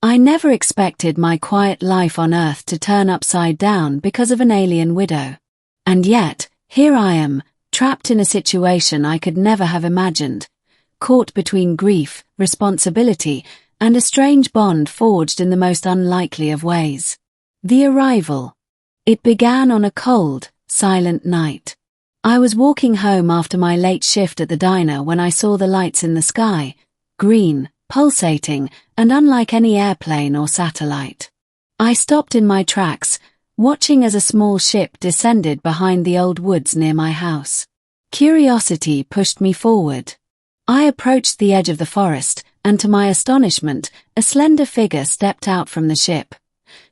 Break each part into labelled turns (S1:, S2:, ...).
S1: I never expected my quiet life on Earth to turn upside down because of an alien widow. And yet, here I am, trapped in a situation I could never have imagined, caught between grief, responsibility, and a strange bond forged in the most unlikely of ways. The arrival. It began on a cold, silent night. I was walking home after my late shift at the diner when I saw the lights in the sky, green, pulsating, and unlike any airplane or satellite. I stopped in my tracks, watching as a small ship descended behind the old woods near my house. Curiosity pushed me forward. I approached the edge of the forest, and to my astonishment, a slender figure stepped out from the ship.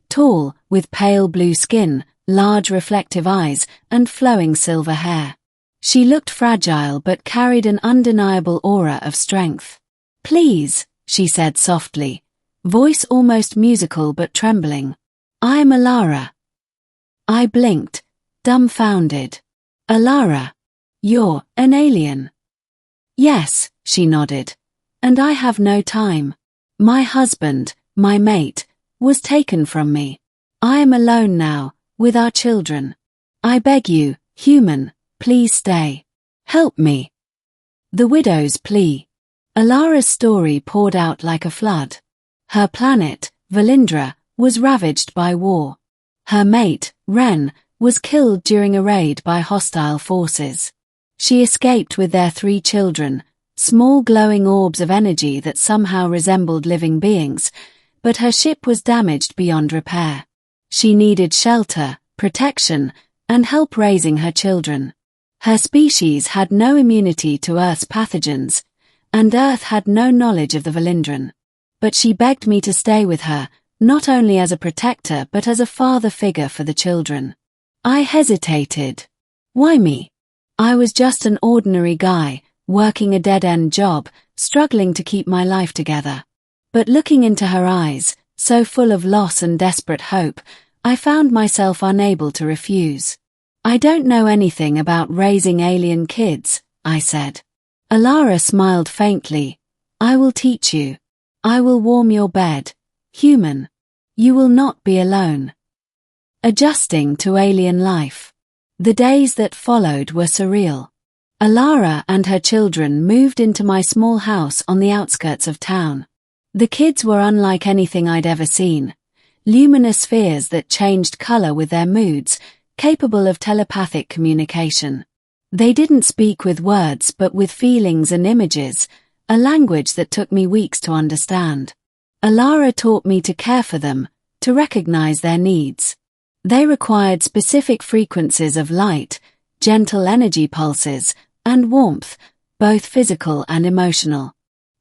S1: Tall, with pale blue skin, large reflective eyes, and flowing silver hair. She looked fragile but carried an undeniable aura of strength. "Please," she said softly, voice almost musical but trembling. "I'm Alara." I blinked, dumbfounded. "Alara? You're an alien?" "Yes," she nodded. "And I have no time. My husband, my mate, was taken from me. I am alone now, with our children. I beg you, human, please stay. Help me." The widow's plea. Alara's story poured out like a flood. Her planet, Valindra, was ravaged by war. Her mate, Ren, was killed during a raid by hostile forces. She escaped with their 3 children, small glowing orbs of energy that somehow resembled living beings, but her ship was damaged beyond repair. She needed shelter, protection, and help raising her children. Her species had no immunity to Earth's pathogens, and Earth had no knowledge of the Valindran. But she begged me to stay with her, not only as a protector but as a father figure for the children. I hesitated. Why me? I was just an ordinary guy, working a dead-end job, struggling to keep my life together. But looking into her eyes, so full of loss and desperate hope, I found myself unable to refuse. "I don't know anything about raising alien kids," I said. Alara smiled faintly. "I will teach you. I will warm your bed. Human. You will not be alone." Adjusting to alien life. The days that followed were surreal. Alara and her children moved into my small house on the outskirts of town. The kids were unlike anything I'd ever seen. Luminous spheres that changed color with their moods, capable of telepathic communication. They didn't speak with words but with feelings and images, a language that took me weeks to understand. Alara taught me to care for them, to recognize their needs. They required specific frequencies of light, gentle energy pulses, and warmth, both physical and emotional.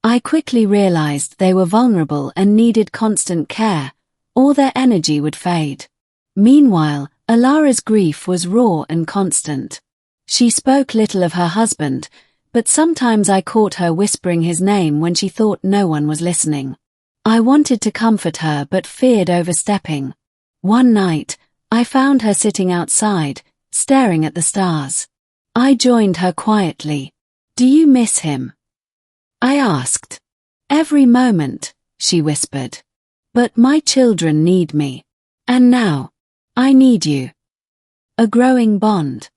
S1: I quickly realized they were vulnerable and needed constant care, or their energy would fade. Meanwhile, Alara's grief was raw and constant. She spoke little of her husband, but sometimes I caught her whispering his name when she thought no one was listening. I wanted to comfort her but feared overstepping. One night, I found her sitting outside, staring at the stars. I joined her quietly. "Do you miss him?" I asked. "Every moment," she whispered. "But my children need me. And now, I need you." A growing bond.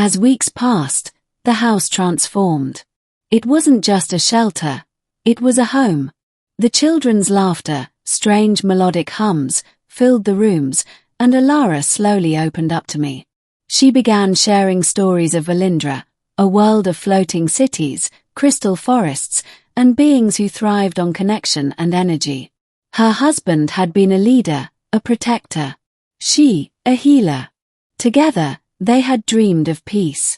S1: As weeks passed, the house transformed. It wasn't just a shelter, it was a home. The children's laughter, strange melodic hums, filled the rooms, and Alara slowly opened up to me. She began sharing stories of Valindra, a world of floating cities, crystal forests, and beings who thrived on connection and energy. Her husband had been a leader, a protector. She, a healer. Together, they had dreamed of peace.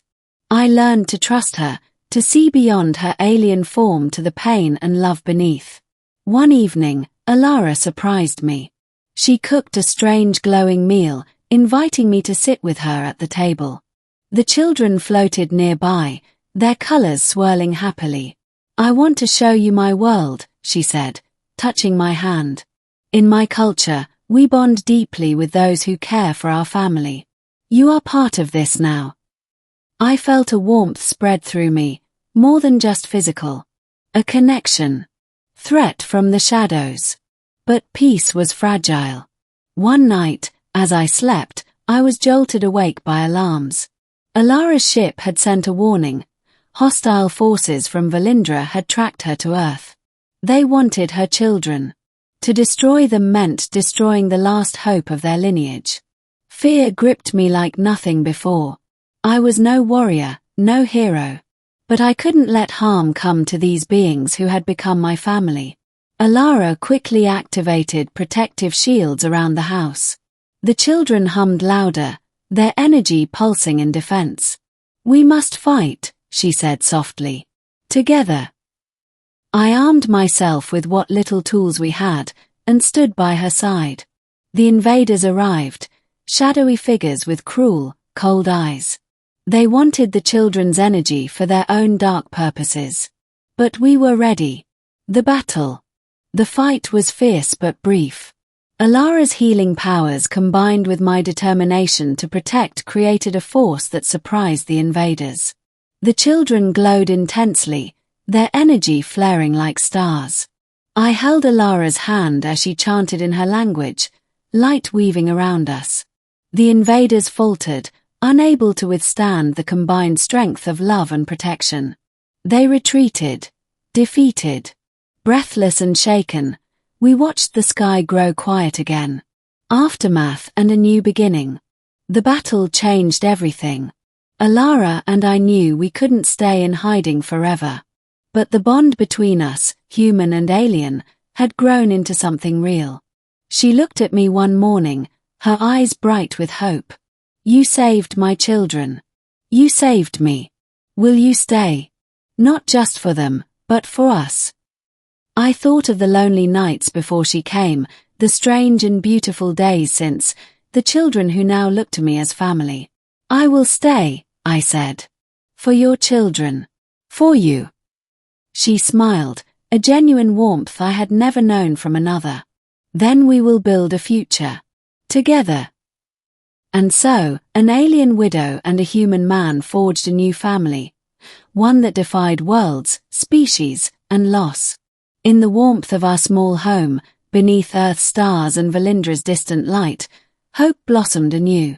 S1: I learned to trust her, to see beyond her alien form to the pain and love beneath. One evening, Alara surprised me. She cooked a strange glowing meal, inviting me to sit with her at the table. The children floated nearby, their colors swirling happily. "I want to show you my world," she said, touching my hand. "In my culture, we bond deeply with those who care for our family. You are part of this now." I felt a warmth spread through me, more than just physical. A connection. Threat from the shadows. But peace was fragile. One night, as I slept, I was jolted awake by alarms. Alara's ship had sent a warning. Hostile forces from Valindra had tracked her to Earth. They wanted her children. To destroy them meant destroying the last hope of their lineage. Fear gripped me like nothing before. I was no warrior, no hero. But I couldn't let harm come to these beings who had become my family. Alara quickly activated protective shields around the house. The children hummed louder, their energy pulsing in defense. "We must fight," she said softly. "Together." I armed myself with what little tools we had, and stood by her side. The invaders arrived, shadowy figures with cruel, cold eyes. They wanted the children's energy for their own dark purposes. But we were ready. The battle. The fight was fierce but brief. Alara's healing powers combined with my determination to protect created a force that surprised the invaders. The children glowed intensely, their energy flaring like stars. I held Alara's hand as she chanted in her language, light weaving around us. The invaders faltered, unable to withstand the combined strength of love and protection. They retreated, defeated. Breathless and shaken, we watched the sky grow quiet again. Aftermath and a new beginning. The battle changed everything. Alara and I knew we couldn't stay in hiding forever. But the bond between us, human and alien, had grown into something real. She looked at me one morning, her eyes bright with hope. "You saved my children. You saved me. Will you stay? Not just for them, but for us." I thought of the lonely nights before she came, the strange and beautiful days since, the children who now look to me as family. "I will stay," I said. "For your children. For you." She smiled, a genuine warmth I had never known from another. "Then we will build a future. Together." And so, an alien widow and a human man forged a new family. One that defied worlds, species, and loss. In the warmth of our small home, beneath Earth's stars and Valindra's distant light, hope blossomed anew.